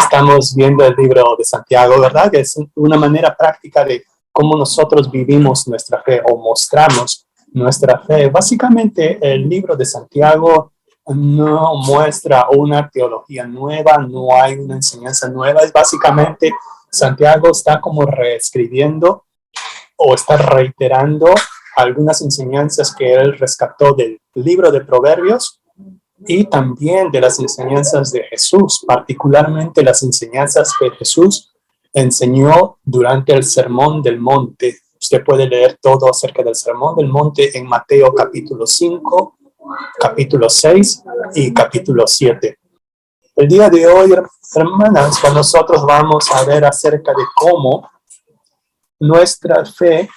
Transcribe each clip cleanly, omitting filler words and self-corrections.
Estamos viendo el libro de Santiago, ¿verdad? Que es una manera práctica de cómo nosotros vivimos nuestra fe o mostramos nuestra fe. Básicamente, el libro de Santiago no muestra una teología nueva, no hay una enseñanza nueva. Es básicamente, Santiago está como reescribiendo o está reiterando algunas enseñanzas que él rescató del libro de Proverbios y también de las enseñanzas de Jesús, particularmente las enseñanzas que Jesús enseñó durante el Sermón del Monte. Usted puede leer todo acerca del Sermón del Monte en Mateo capítulo 5, capítulo 6 y capítulo 7. El día de hoy, hermanas, nosotros vamos a ver acerca de cómo nuestra fe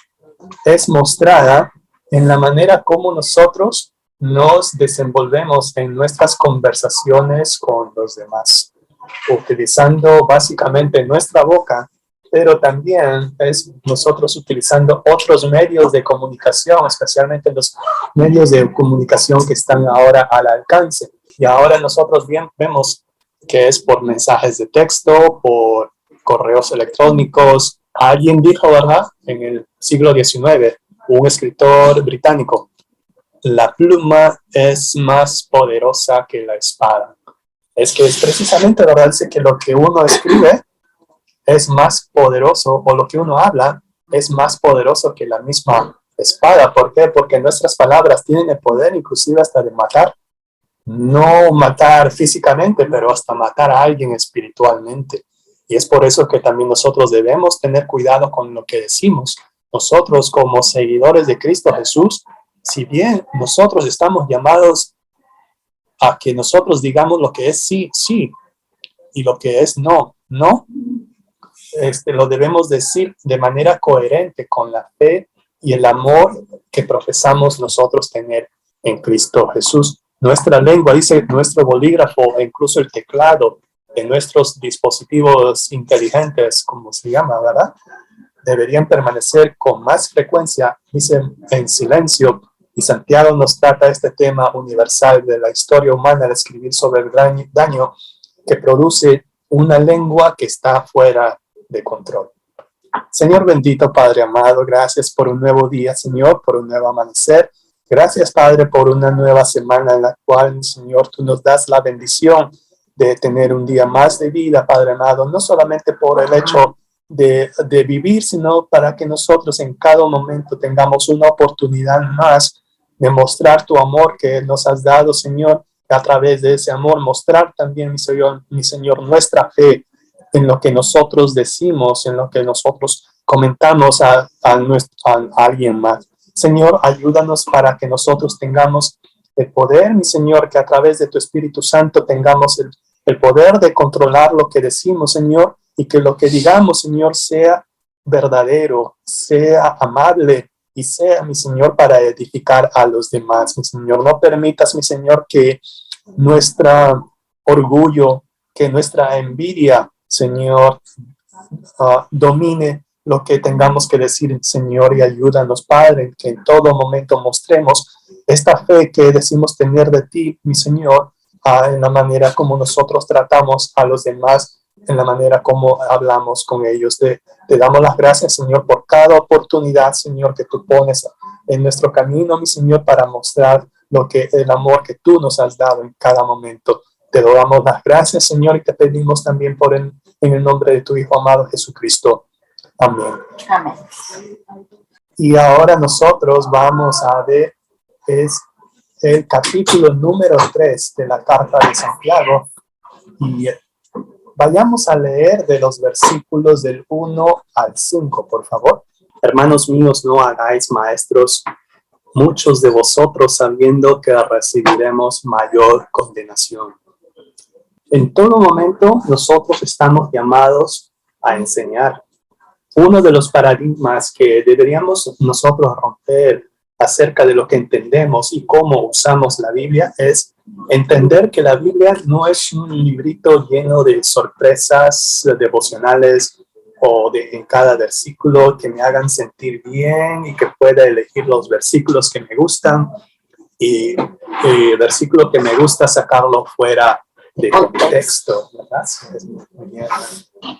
es mostrada en la manera como nosotros nos desenvolvemos en nuestras conversaciones con los demás, utilizando básicamente nuestra boca, pero también es nosotros utilizando otros medios de comunicación, especialmente los medios de comunicación que están ahora al alcance. Y ahora nosotros bien vemos que es por mensajes de texto, por correos electrónicos. Alguien dijo, ¿verdad?, en el siglo XIX, un escritor británico, la pluma es más poderosa que la espada. Es que es precisamente, ¿verdad?, dice que lo que uno escribe es más poderoso, o lo que uno habla es más poderoso que la misma espada. ¿Por qué? Porque nuestras palabras tienen el poder inclusive hasta de matar. No matar físicamente, pero hasta matar a alguien espiritualmente. Y es por eso que también nosotros debemos tener cuidado con lo que decimos. Nosotros como seguidores de Cristo Jesús, si bien nosotros estamos llamados a que nosotros digamos lo que es sí, sí, y lo que es no, no, lo debemos decir de manera coherente con la fe y el amor que profesamos nosotros tener en Cristo Jesús. Nuestra lengua, dice nuestro bolígrafo, e incluso el teclado de nuestros dispositivos inteligentes, como se llama, ¿verdad?, deberían permanecer con más frecuencia, dice, en silencio. Y Santiago nos trata este tema universal de la historia humana al escribir sobre el daño que produce una lengua que está fuera de control. Señor bendito, Padre amado, gracias por un nuevo día, Señor, por un nuevo amanecer. Gracias, Padre, por una nueva semana en la cual, Señor, tú nos das la bendición de tener un día más de vida, Padre amado, no solamente por el hecho de vivir, sino para que nosotros en cada momento tengamos una oportunidad más de mostrar tu amor que nos has dado, Señor, a través de ese amor, mostrar también, mi Señor, nuestra fe en lo que nosotros decimos, en lo que nosotros comentamos a alguien más. Señor, ayúdanos para que nosotros tengamos el poder, mi Señor, que a través de tu Espíritu Santo tengamos el poder de controlar lo que decimos, Señor, y que lo que digamos, Señor, sea verdadero, sea amable y sea, mi Señor, para edificar a los demás. Mi Señor, no permitas, mi Señor, que nuestro orgullo, que nuestra envidia, Señor, domine lo que tengamos que decir, Señor, y ayúdanos, Padre, que en todo momento mostremos esta fe que decimos tener de ti, mi Señor, en la manera como nosotros tratamos a los demás, en la manera como hablamos con ellos. Te damos las gracias, Señor, por cada oportunidad, Señor, que tú pones en nuestro camino, mi Señor, para mostrar el amor que tú nos has dado en cada momento. Te damos las gracias, Señor, y te pedimos también en el nombre de tu Hijo amado Jesucristo. Amén. Amén. Y ahora nosotros vamos a ver es el capítulo número 3 de la carta de Santiago. Y vayamos a leer de los versículos del 1 al 5, por favor. Hermanos míos, no hagáis maestros muchos de vosotros sabiendo que recibiremos mayor condenación. En todo momento nosotros estamos llamados a enseñar. Uno de los paradigmas que deberíamos nosotros romper acerca de lo que entendemos y cómo usamos la Biblia es entender que la Biblia no es un librito lleno de sorpresas devocionales o en cada versículo que me hagan sentir bien y que pueda elegir los versículos que me gustan y el versículo que me gusta sacarlo fuera de contexto, ¿verdad? Muy bien.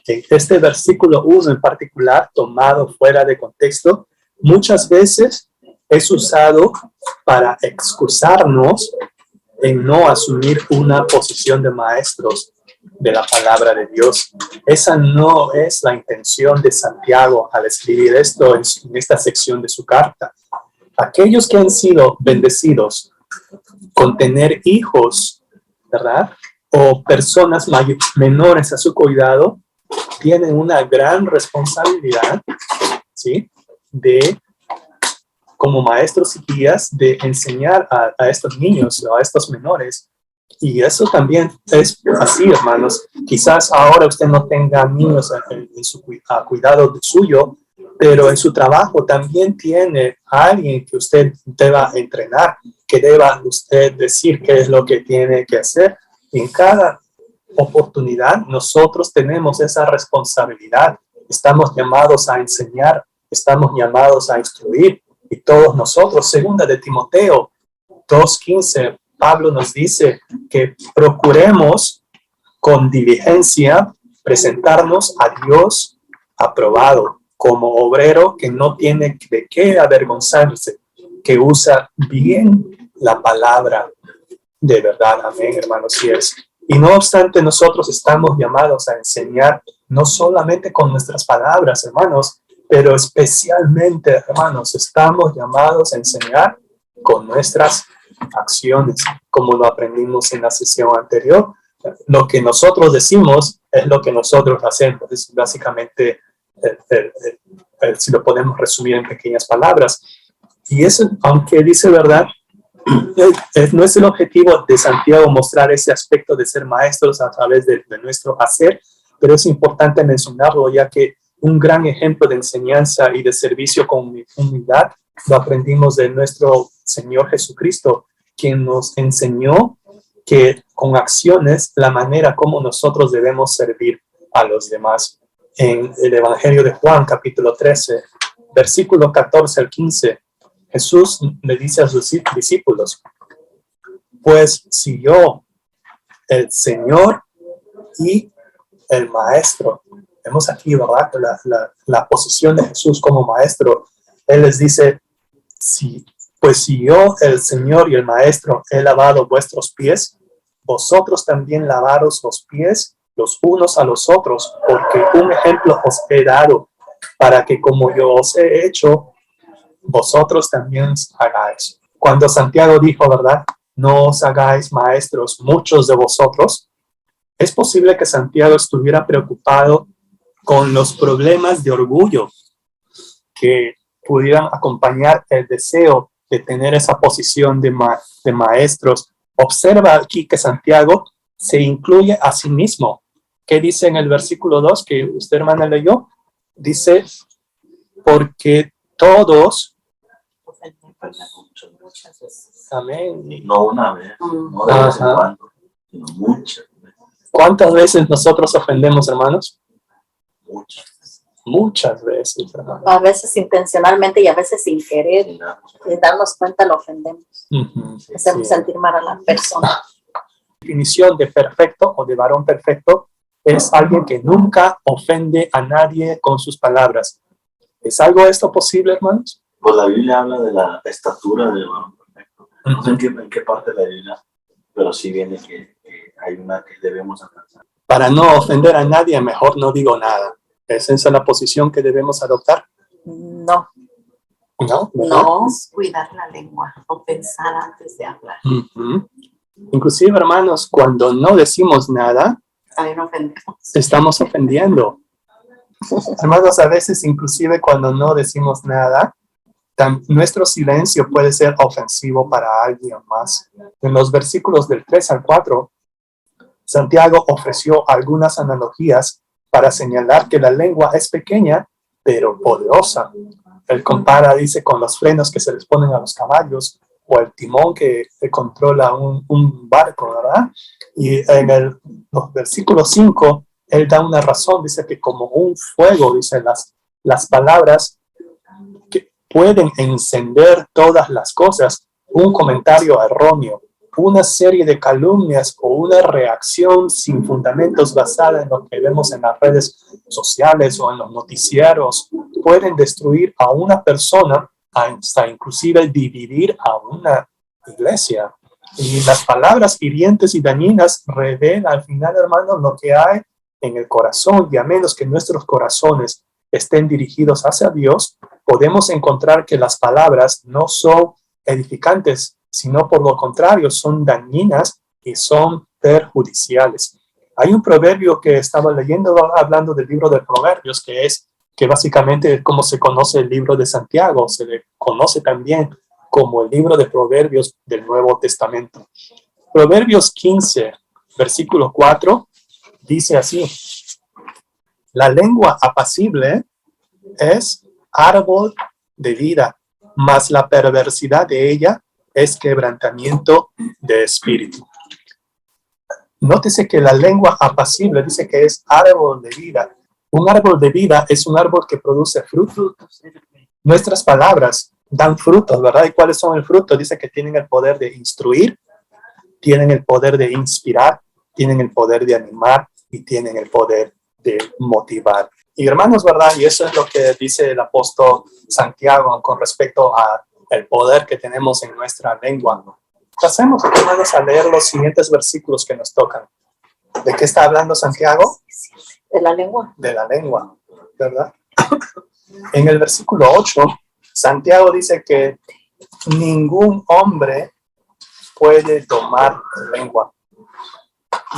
Este versículo 1 en particular, tomado fuera de contexto, muchas veces es usado para excusarnos en no asumir una posición de maestros de la palabra de Dios. Esa no es la intención de Santiago al escribir esto en esta sección de su carta. Aquellos que han sido bendecidos con tener hijos, ¿verdad? O personas menores a su cuidado, tienen una gran responsabilidad, ¿sí? De, como maestros y guías, de enseñar a estos niños o a estos menores. Y eso también es así, hermanos. Quizás ahora usted no tenga niños en su cuidado suyo, pero en su trabajo también tiene a alguien que usted deba entrenar, que deba usted decir qué es lo que tiene que hacer. Y en cada oportunidad nosotros tenemos esa responsabilidad. Estamos llamados a enseñar, estamos llamados a instruir. Y todos nosotros, segunda de Timoteo 2:15, Pablo nos dice que procuremos con diligencia presentarnos a Dios aprobado, como obrero que no tiene de qué avergonzarse, que usa bien la palabra de verdad. Amén, hermanos, y es. Y no obstante, nosotros estamos llamados a enseñar no solamente con nuestras palabras, hermanos, pero especialmente, hermanos, estamos llamados a enseñar con nuestras acciones, como lo aprendimos en la sesión anterior. Lo que nosotros decimos es lo que nosotros hacemos. Es básicamente, si lo podemos resumir en pequeñas palabras. Y eso, aunque dice verdad, no es el objetivo de Santiago mostrar ese aspecto de ser maestros a través de nuestro hacer, pero es importante mencionarlo, ya que un gran ejemplo de enseñanza y de servicio con humildad lo aprendimos de nuestro Señor Jesucristo, quien nos enseñó que con acciones la manera como nosotros debemos servir a los demás. En el Evangelio de Juan, capítulo 13, versículo 14 al 15, Jesús le dice a sus discípulos: pues si yo, el Señor y el Maestro, vemos aquí, ¿verdad?, la posición de Jesús como Maestro. Él les dice: pues si yo, el Señor y el Maestro, he lavado vuestros pies, vosotros también lavaros los pies los unos a los otros, porque un ejemplo os he dado, para que como yo os he hecho, vosotros también hagáis. Cuando Santiago dijo, ¿verdad?, no os hagáis maestros muchos de vosotros, es posible que Santiago estuviera preocupado con los problemas de orgullo que pudieran acompañar el deseo de tener esa posición de maestros. Observa aquí que Santiago se incluye a sí mismo. ¿Qué dice en el versículo 2 que usted, hermana, leyó? Dice: porque todos... Amén. No una vez, no de vez en cuando, sino muchas veces. ¿Cuántas veces nosotros ofendemos, hermanos? Muchas veces, hermanos. A veces intencionalmente y a veces sin querer. Sin darnos cuenta lo ofendemos. Hacemos sentir mal a la persona. La definición de perfecto o de varón perfecto es alguien que nunca ofende a nadie con sus palabras. ¿Es algo esto posible, hermanos? Pues la Biblia habla de la estatura del varón perfecto. No sé en qué parte de la Biblia, pero sí viene que hay una que debemos alcanzar. Para no ofender a nadie, mejor no digo nada. ¿Es esa la posición que debemos adoptar? No. No. No, cuidar la lengua o pensar antes de hablar. Inclusive, hermanos, cuando no decimos nada, también ofendemos. Estamos ofendiendo. Hermanos, a veces inclusive cuando no decimos nada, nuestro silencio puede ser ofensivo para alguien más. En los versículos del 3 al 4, Santiago ofreció algunas analogías para señalar que la lengua es pequeña, pero poderosa. Él compara, dice, con los frenos que se les ponen a los caballos o el timón que controla un barco, ¿verdad? Y en los versículos 5, él da una razón, dice que como un fuego, dice, las palabras que pueden encender todas las cosas. Un comentario erróneo una serie de calumnias o una reacción sin fundamentos basada en lo que vemos en las redes sociales o en los noticieros pueden destruir a una persona, hasta inclusive dividir a una iglesia. Y las palabras hirientes y dañinas revelan al final, hermanos, lo que hay en el corazón, y a menos que nuestros corazones estén dirigidos hacia Dios, podemos encontrar que las palabras no son edificantes, sino por lo contrario, son dañinas y son perjudiciales. Hay un proverbio que estaba leyendo hablando del libro de Proverbios, que básicamente, como se conoce el libro de Santiago, se le conoce también como el libro de Proverbios del Nuevo Testamento. Proverbios 15, versículo 4, dice así: la lengua apacible es árbol de vida, mas la perversidad de ella es quebrantamiento de espíritu. Nótese que la lengua apacible dice que es árbol de vida. Un árbol de vida es un árbol que produce frutos. Nuestras palabras dan frutos, ¿verdad? ¿Y cuáles son el fruto? Dice que tienen el poder de instruir, tienen el poder de inspirar, tienen el poder de animar y tienen el poder de motivar. Y hermanos, ¿verdad? Y eso es lo que dice el apóstol Santiago con respecto a el poder que tenemos en nuestra lengua. Pasemos, hermanos, a leer los siguientes versículos que nos tocan. ¿De qué está hablando Santiago? De la lengua. De la lengua, ¿verdad? En el versículo 8, Santiago dice que ningún hombre puede domar la lengua.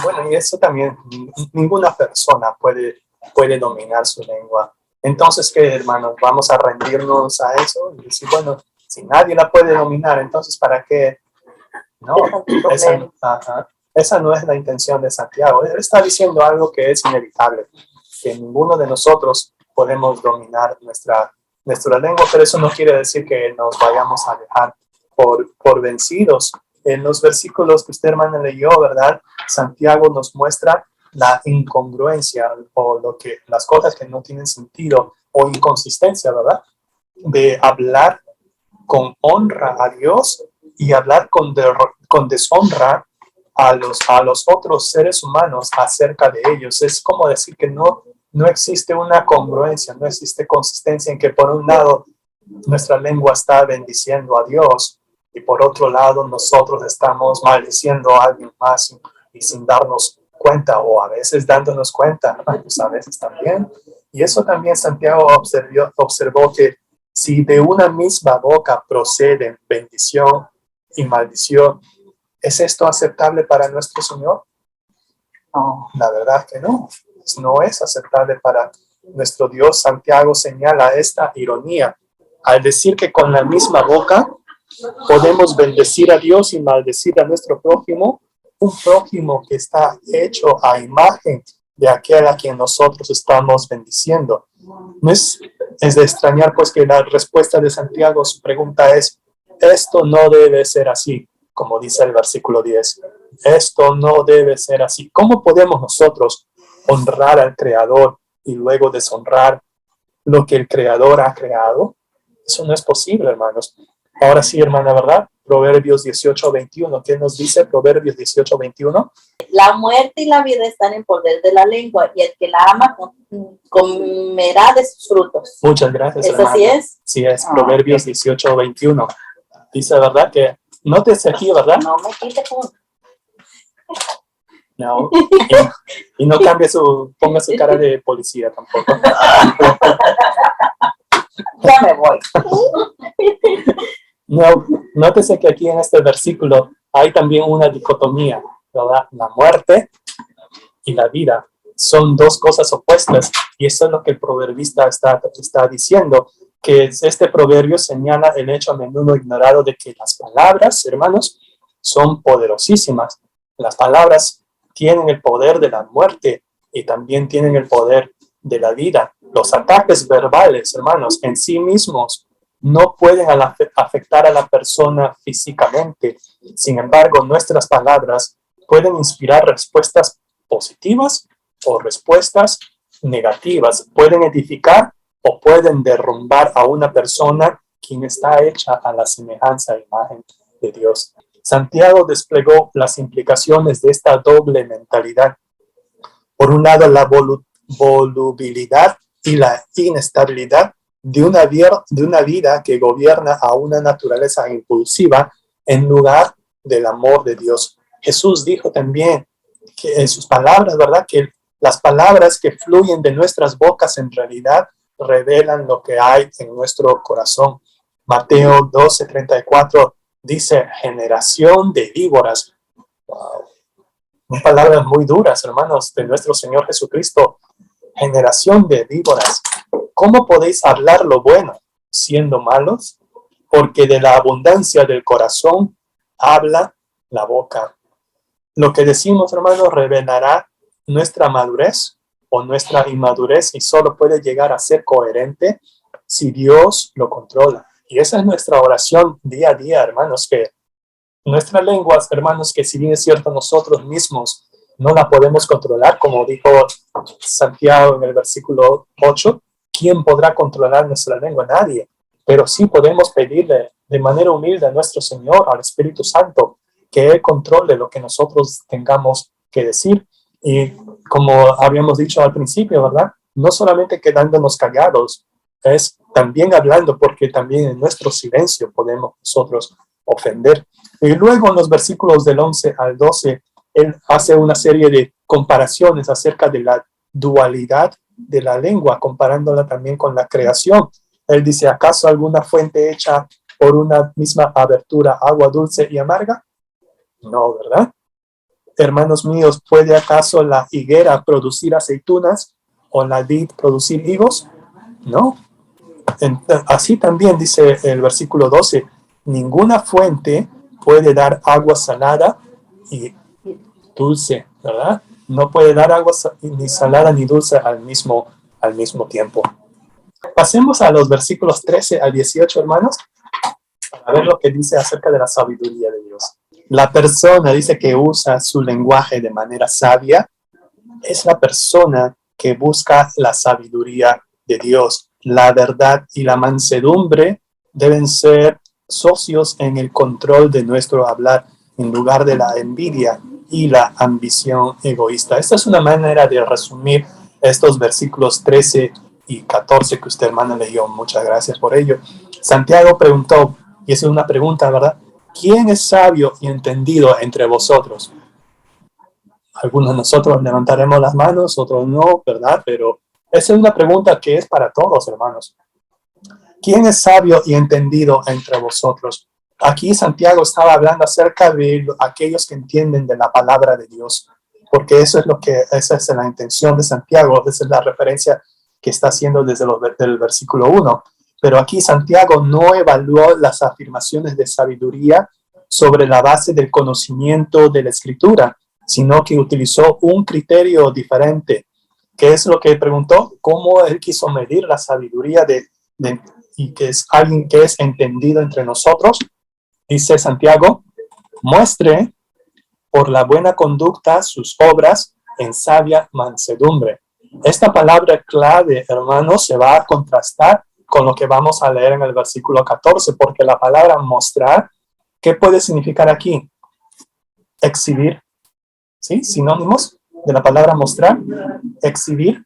Bueno, y eso también, ninguna persona puede dominar su lengua. Entonces, ¿qué, hermanos? ¿Vamos a rendirnos a eso? Y decir, bueno, si nadie la puede dominar, entonces, ¿para qué? No, esa no es la intención de Santiago. Él está diciendo algo que es inevitable, que ninguno de nosotros podemos dominar nuestra lengua, pero eso no quiere decir que nos vayamos a dejar por vencidos. En los versículos que usted, hermana, leyó, ¿verdad? Santiago nos muestra la incongruencia o las cosas que no tienen sentido o inconsistencia, ¿verdad? De hablar con honra a Dios y hablar con deshonra a los otros seres humanos acerca de ellos. Es como decir que no existe una congruencia, no existe consistencia en que por un lado nuestra lengua está bendiciendo a Dios y por otro lado nosotros estamos maldiciendo a alguien más y sin darnos cuenta, o a veces dándonos cuenta, pues a veces también. Y eso también Santiago observó que si de una misma boca proceden bendición y maldición, ¿es esto aceptable para nuestro Señor? No, la verdad que no. No es aceptable para nuestro Dios. Santiago señala esta ironía al decir que con la misma boca podemos bendecir a Dios y maldecir a nuestro prójimo, un prójimo que está hecho a imagen de aquel a quien nosotros estamos bendiciendo. No es de extrañar pues que la respuesta de Santiago, su pregunta es: esto no debe ser así, como dice el versículo 10. Esto no debe ser así. ¿Cómo podemos nosotros honrar al Creador y luego deshonrar lo que el Creador ha creado? Eso no es posible, hermanos. Ahora sí, hermana, ¿verdad? Proverbios 18:21. ¿Qué nos dice Proverbios 18:21? La muerte y la vida están en poder de la lengua, y el que la ama comerá de sus frutos. Muchas gracias, ¿Eso hermana. sí es? Sí es, Proverbios 18:21. Dice, ¿verdad? Que nótese aquí, ¿verdad? No me quite punto. No. Y no ponga su cara de policía tampoco. Ya me voy. No, nótese que aquí en este versículo hay también una dicotomía, ¿verdad? La muerte y la vida son dos cosas opuestas, y eso es lo que el proverbista está diciendo, que este proverbio señala el hecho a menudo ignorado de que las palabras, hermanos, son poderosísimas. Las palabras tienen el poder de la muerte y también tienen el poder de la vida. Los ataques verbales, hermanos, en sí mismos no pueden afectar a la persona físicamente. Sin embargo, nuestras palabras pueden inspirar respuestas positivas o respuestas negativas. Pueden edificar o pueden derrumbar a una persona quien está hecha a la semejanza e imagen de Dios. Santiago desplegó las implicaciones de esta doble mentalidad. Por un lado, la volubilidad y la inestabilidad de una vida que gobierna a una naturaleza impulsiva en lugar del amor de Dios. Jesús dijo también que en sus palabras, ¿verdad?, que las palabras que fluyen de nuestras bocas en realidad revelan lo que hay en nuestro corazón. Mateo 12:34 dice, generación de víboras. Wow. Palabras muy duras, hermanos, de nuestro Señor Jesucristo. Generación de víboras. ¿Cómo podéis hablar lo bueno siendo malos? Porque de la abundancia del corazón habla la boca. Lo que decimos, hermanos, revelará nuestra madurez o nuestra inmadurez y solo puede llegar a ser coherente si Dios lo controla. Y esa es nuestra oración día a día, hermanos, que nuestra lengua, hermanos, que si bien es cierto nosotros mismos no la podemos controlar, como dijo Santiago en el versículo 8, ¿quién podrá controlar nuestra lengua? Nadie. Pero sí podemos pedirle de manera humilde a nuestro Señor, al Espíritu Santo, que Él controle lo que nosotros tengamos que decir. Y como habíamos dicho al principio, ¿verdad? No solamente quedándonos callados, es también hablando, porque también en nuestro silencio podemos nosotros ofender. Y luego en los versículos del 11 al 12, él hace una serie de comparaciones acerca de la dualidad de la lengua, comparándola también con la creación. Él dice, ¿acaso alguna fuente hecha por una misma abertura, agua dulce y amarga? No, ¿verdad? Hermanos míos, ¿puede acaso la higuera producir aceitunas o la vid producir higos? No. Así también dice el versículo 12, ninguna fuente puede dar agua salada y dulce, ¿verdad? No puede dar agua ni salada ni dulce al mismo tiempo. Pasemos a los versículos 13 al 18, hermanos, para ver lo que dice acerca de la sabiduría de Dios. La persona, dice, que usa su lenguaje de manera sabia, es la persona que busca la sabiduría de Dios. La verdad y la mansedumbre deben ser socios en el control de nuestro hablar, en lugar de la envidia y la ambición egoísta. Esta es una manera de resumir estos versículos 13 y 14 que usted, hermano, leyó. Muchas gracias por ello. Santiago preguntó, y esa es una pregunta, ¿verdad? ¿Quién es sabio y entendido entre vosotros? Algunos de nosotros levantaremos las manos, otros no, ¿verdad? Pero esa es una pregunta que es para todos, hermanos. ¿Quién es sabio y entendido entre vosotros? Aquí Santiago estaba hablando acerca de aquellos que entienden de la palabra de Dios, porque esa es la intención de Santiago, esa es la referencia que está haciendo desde el versículo 1. Pero aquí Santiago no evaluó las afirmaciones de sabiduría sobre la base del conocimiento de la Escritura, sino que utilizó un criterio diferente. ¿Qué es lo que preguntó? ¿Cómo él quiso medir la sabiduría y que es alguien que es entendido entre nosotros? Dice Santiago, muestre por la buena conducta sus obras en sabia mansedumbre. Esta palabra clave, hermanos, se va a contrastar con lo que vamos a leer en el versículo 14, porque la palabra mostrar, ¿qué puede significar aquí? Exhibir, ¿sí? Sinónimos de la palabra mostrar, exhibir,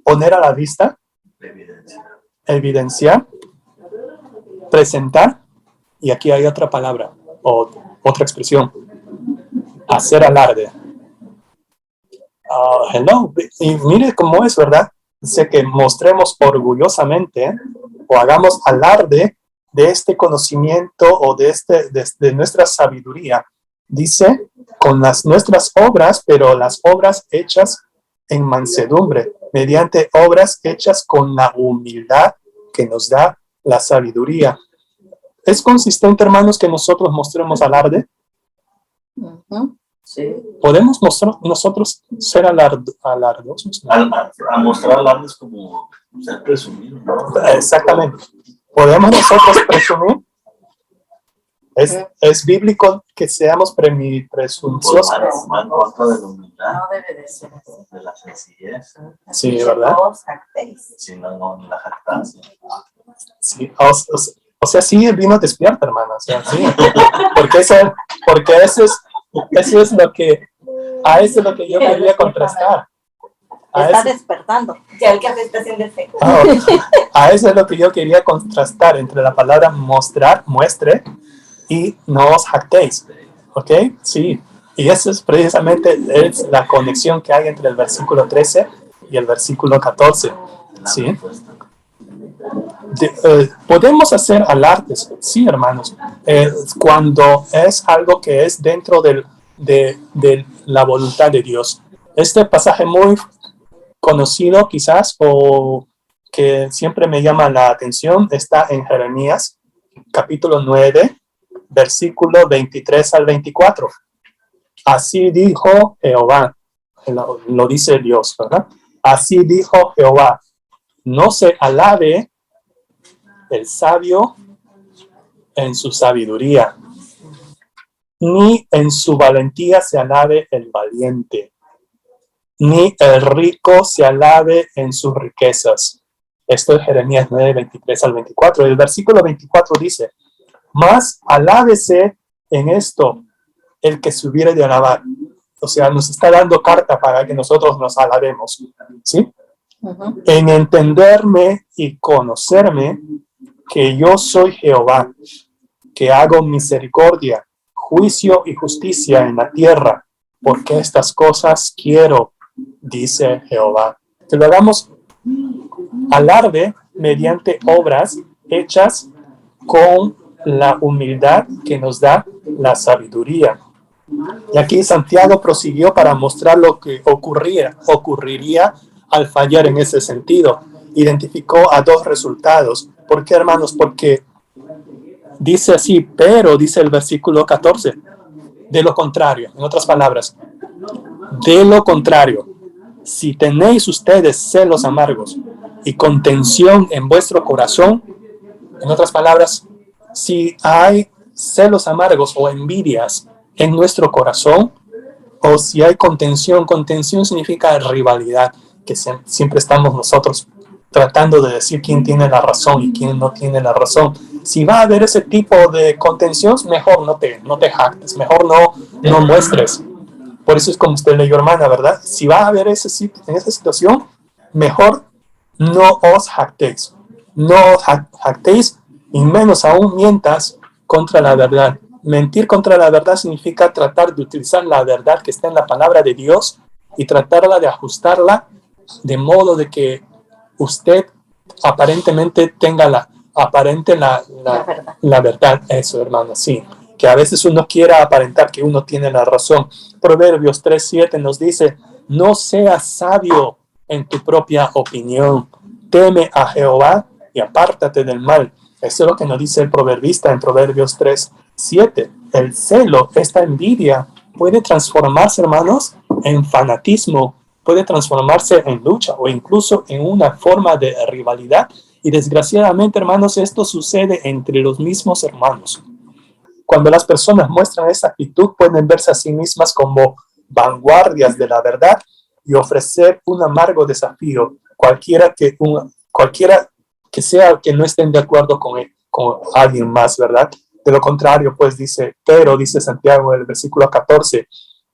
poner a la vista, evidenciar, presentar, y aquí hay otra palabra, o otra expresión, hacer alarde. Hello, y mire cómo es, ¿verdad? Dice que mostremos orgullosamente o hagamos alarde de este conocimiento o de nuestra sabiduría. Dice, con nuestras obras, pero las obras hechas en mansedumbre, mediante obras hechas con la humildad que nos da la sabiduría. ¿Es consistente, hermanos, que nosotros mostremos alarde? Uh-huh. Sí. ¿Podemos mostrar nosotros ser alardosos? A mostrar alarde es como ser presumido, ¿no? Exactamente. ¿Podemos nosotros presumir? ¿Es bíblico que seamos presunciosos? Más contra de la humildad. No debe de ser así. De la sencillez. Sí, ¿verdad? Sí, no, la jactancia. Sí, o sea, sí, el vino despierta, hermano. O sea, sí. Porque Porque eso es lo que, a eso es lo que yo quería contrastar. Está despertando. Ya el café está haciendo efecto. A eso es lo que yo quería contrastar entre la palabra mostrar, muestre, y no os jactéis. ¿Ok? Sí. Y eso es precisamente la conexión que hay entre el versículo 13 y el versículo 14. ¿Sí? Podemos hacer alardes, sí, hermanos, cuando es algo que es dentro de la voluntad de Dios. Este pasaje muy conocido quizás o que siempre me llama la atención está en Jeremías capítulo 9 versículo 23 al 24. Así dijo Jehová, lo dice Dios, ¿verdad? Así dijo Jehová, no se alabe el sabio en su sabiduría, ni en su valentía se alabe el valiente, ni el rico se alabe en sus riquezas. Esto es Jeremías 9, 23 al 24. El versículo 24 dice, mas alábese en esto el que se hubiere de alabar. O sea, nos está dando carta para que nosotros nos alabemos, ¿sí? Uh-huh. En entenderme y conocerme que yo soy Jehová, que hago misericordia, juicio y justicia en la tierra, porque estas cosas quiero, dice Jehová. Que lo hagamos alarde mediante obras hechas con la humildad que nos da la sabiduría. Y aquí Santiago prosiguió para mostrar lo que ocurriría al fallar en ese sentido. Identificó a dos resultados. ¿Por qué, hermanos? Porque dice así, pero dice el versículo 14, de lo contrario, en otras palabras, de lo contrario, si tenéis ustedes celos amargos y contención en vuestro corazón, en otras palabras, si hay celos amargos o envidias en nuestro corazón, o si hay contención significa rivalidad, que siempre estamos nosotros tratando de decir quién tiene la razón y quién no tiene la razón. Si va a haber ese tipo de contención, mejor no te jactes, mejor no muestres. Por eso es como usted leyó, hermana, ¿verdad? Si va a haber en esa situación, mejor no os jactéis. No os jactéis y menos aún mientas contra la verdad. Mentir contra la verdad significa tratar de utilizar la verdad que está en la palabra de Dios y tratarla de ajustarla de modo de que usted aparentemente tenga la verdad. Eso, hermano, sí. Que a veces uno quiera aparentar que uno tiene la razón. Proverbios 3:7 nos dice, no seas sabio en tu propia opinión. Teme a Jehová y apártate del mal. Eso es lo que nos dice el proverbista en Proverbios 3:7. El celo, esta envidia, puede transformarse, hermanos, en fanatismo, puede transformarse en lucha o incluso en una forma de rivalidad. Y desgraciadamente, hermanos, esto sucede entre los mismos hermanos. Cuando las personas muestran esa actitud, pueden verse a sí mismas como vanguardias de la verdad y ofrecer un amargo desafío, cualquiera que sea que no estén de acuerdo con alguien más, ¿verdad? De lo contrario, pues dice Santiago en el versículo 14,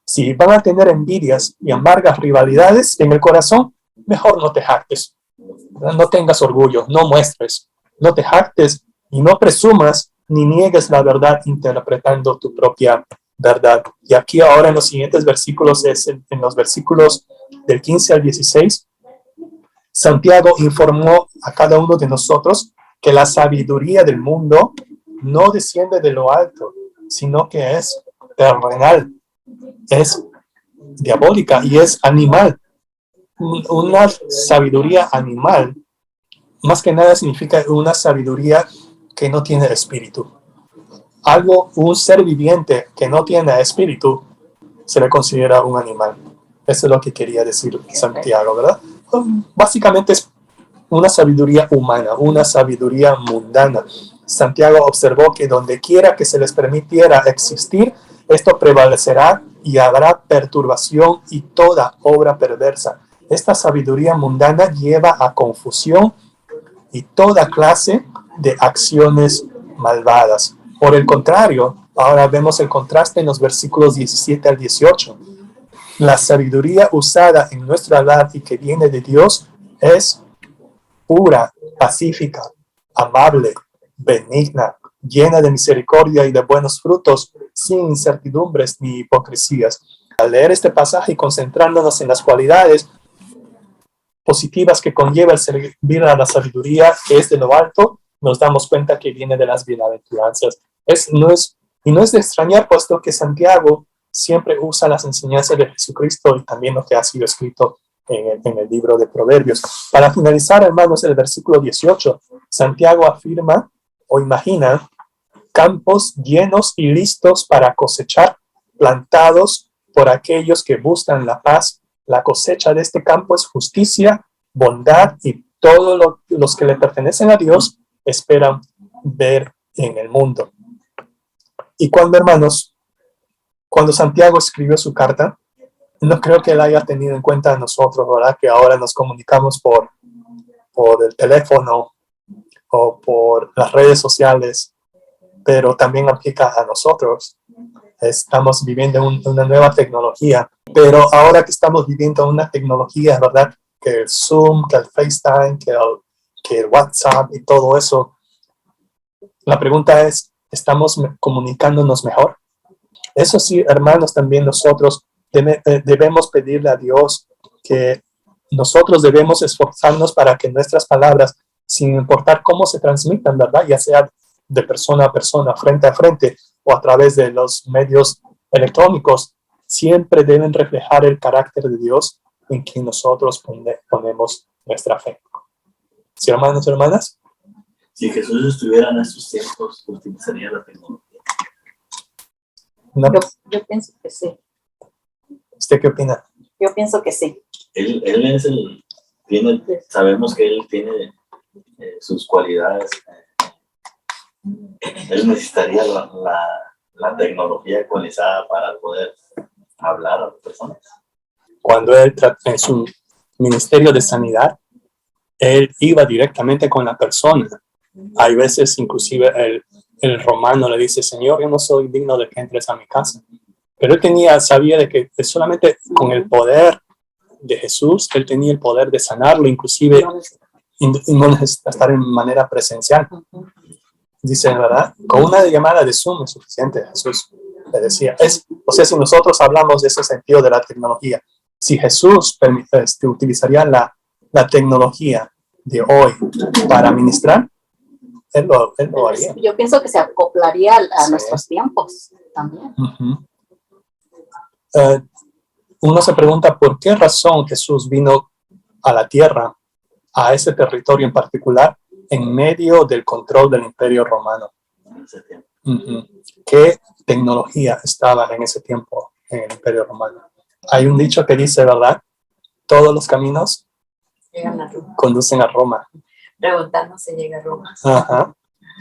si van a tener envidias y amargas rivalidades en el corazón, mejor no te jactes, no tengas orgullo, no muestres, no te jactes y no presumas ni niegues la verdad interpretando tu propia verdad. Y aquí ahora en los siguientes versículos, en los versículos del 15 al 16, Santiago informó a cada uno de nosotros que la sabiduría del mundo no desciende de lo alto, sino que es terrenal, es diabólica y es animal. Una sabiduría animal, más que nada significa una sabiduría que no tiene espíritu. Un ser viviente que no tiene espíritu se le considera un animal. Eso es lo que quería decir Santiago, ¿verdad? Básicamente es una sabiduría humana, una sabiduría mundana. Santiago observó que donde quiera que se les permitiera existir, esto prevalecerá y habrá perturbación y toda obra perversa. Esta sabiduría mundana lleva a confusión y toda clase de acciones malvadas. Por el contrario, Ahora vemos el contraste en los versículos 17 al 18. La sabiduría usada en nuestro hablar y que viene de Dios es pura, pacífica, amable, benigna, llena de misericordia y de buenos frutos, sin incertidumbres ni hipocresías. Al leer este pasaje y concentrándonos en las cualidades positivas que conlleva el servir a la sabiduría, que es de lo alto, nos damos cuenta que viene de las bienaventuranzas. No es de extrañar, puesto que Santiago siempre usa las enseñanzas de Jesucristo y también lo que ha sido escrito en el libro de Proverbios. Para finalizar, hermanos, el versículo 18, Santiago afirma o imagina campos llenos y listos para cosechar, plantados por aquellos que buscan la paz. La cosecha de este campo es justicia, bondad y todos los que le pertenecen a Dios esperan ver en el mundo. Y hermanos, cuando Santiago escribió su carta, no creo que él haya tenido en cuenta a nosotros, ¿verdad? Que ahora nos comunicamos por el teléfono o por las redes sociales, pero también aplica a nosotros. Estamos viviendo una nueva tecnología, pero ahora que estamos viviendo una tecnología, ¿verdad? Que el Zoom, que el FaceTime, que el WhatsApp y todo eso, la pregunta es, ¿estamos comunicándonos mejor? Eso sí, hermanos, también nosotros debemos pedirle a Dios que nosotros debemos esforzarnos para que nuestras palabras, sin importar cómo se transmitan, ¿verdad? Ya sea de persona a persona, frente a frente o a través de los medios electrónicos, siempre deben reflejar el carácter de Dios en quien nosotros ponemos nuestra fe. ¿Sí, hermanos y hermanas? Si Jesús estuviera en estos tiempos, utilizaría la tecnología. ¿No? Yo pienso que sí. ¿Usted qué opina? Yo pienso que sí. Él es sabemos que él tiene sus cualidades. Él necesitaría la tecnología actualizada para poder hablar a las personas. Cuando él en su ministerio de sanidad, él iba directamente con la persona. Hay veces, inclusive, el romano le dice, Señor, yo no soy digno de que entres a mi casa. Pero él sabía de que solamente con el poder de Jesús, él tenía el poder de sanarlo, inclusive, y no necesita estar en manera presencial. Dice, ¿verdad? Con una llamada de Zoom es suficiente, Jesús le decía. Si nosotros hablamos de ese sentido de la tecnología, si Jesús utilizaría la tecnología de hoy para ministrar, él lo haría. Yo pienso que se acoplaría a nuestros tiempos también. Uno se pregunta por qué razón Jesús vino a la tierra, a ese territorio en particular, en medio del control del Imperio Romano. ¿Qué tecnología estaba en ese tiempo en el Imperio Romano? Hay un dicho que dice, ¿verdad? Todos los caminos conducen a Roma. Preguntando si llega a Roma. Ajá.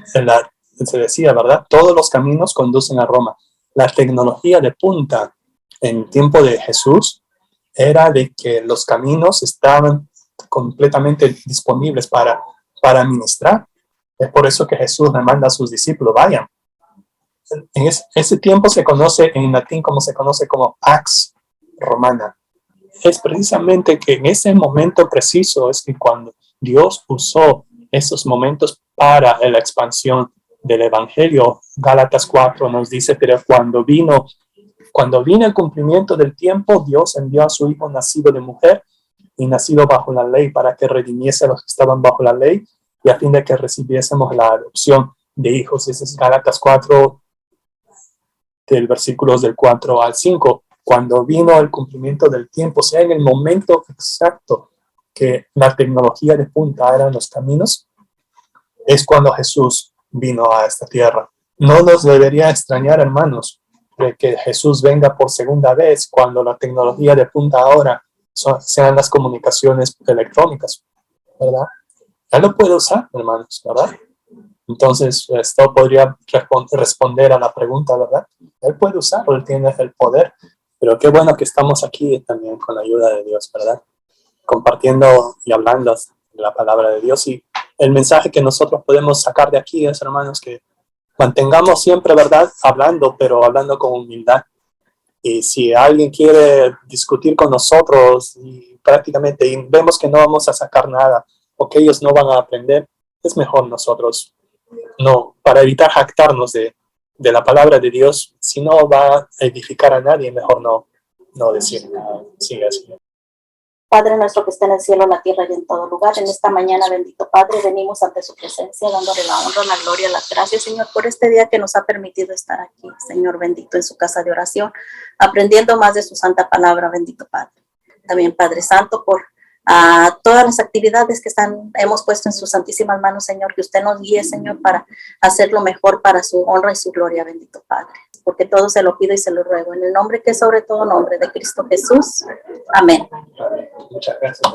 Se decía, ¿verdad? Todos los caminos conducen a Roma. La tecnología de punta en tiempo de Jesús era de que los caminos estaban completamente disponibles para ministrar. Es por eso que Jesús le manda a sus discípulos, vayan. En ese tiempo se conoce en latín como se conoce como Pax Romana. Es precisamente que en ese momento preciso es que cuando Dios usó esos momentos para la expansión del Evangelio, Gálatas 4 nos dice, pero cuando vino el cumplimiento del tiempo, Dios envió a su Hijo nacido de mujer y nacido bajo la ley para que redimiese a los que estaban bajo la ley y a fin de que recibiésemos la adopción de hijos. Ese es Gálatas 4, del versículos del 4 al 5. Cuando vino el cumplimiento del tiempo, o sea, en el momento exacto que la tecnología de punta eran los caminos, es cuando Jesús vino a esta tierra. No nos debería extrañar, hermanos, de que Jesús venga por segunda vez cuando la tecnología de punta ahora sean las comunicaciones electrónicas, ¿verdad? Él lo puede usar, hermanos, ¿verdad? Entonces, esto podría responder a la pregunta, ¿verdad? Él puede usarlo, él tiene el poder, pero qué bueno que estamos aquí también con la ayuda de Dios, ¿verdad? Compartiendo y hablando de la palabra de Dios. Y el mensaje que nosotros podemos sacar de aquí es, hermanos, que mantengamos siempre, ¿verdad? Hablando, pero hablando con humildad. Y si alguien quiere discutir con nosotros y prácticamente y vemos que no vamos a sacar nada o que ellos no van a aprender, es mejor nosotros no, para evitar jactarnos de la palabra de Dios. Si no va a edificar a nadie, mejor no decir nada. Sí, así. Padre nuestro que está en el cielo, en la tierra y en todo lugar, en esta mañana, bendito Padre, venimos ante su presencia, dándole la honra, la gloria, las gracias, Señor, por este día que nos ha permitido estar aquí, Señor bendito, en su casa de oración, aprendiendo más de su santa palabra, bendito Padre. También, Padre Santo, por todas las actividades que hemos puesto en sus santísimas manos, Señor, que usted nos guíe, Señor, para hacerlo mejor para su honra y su gloria, bendito Padre. Porque todo se lo pido y se lo ruego, en el nombre que es sobre todo nombre de Cristo Jesús. Amén. Muchas gracias.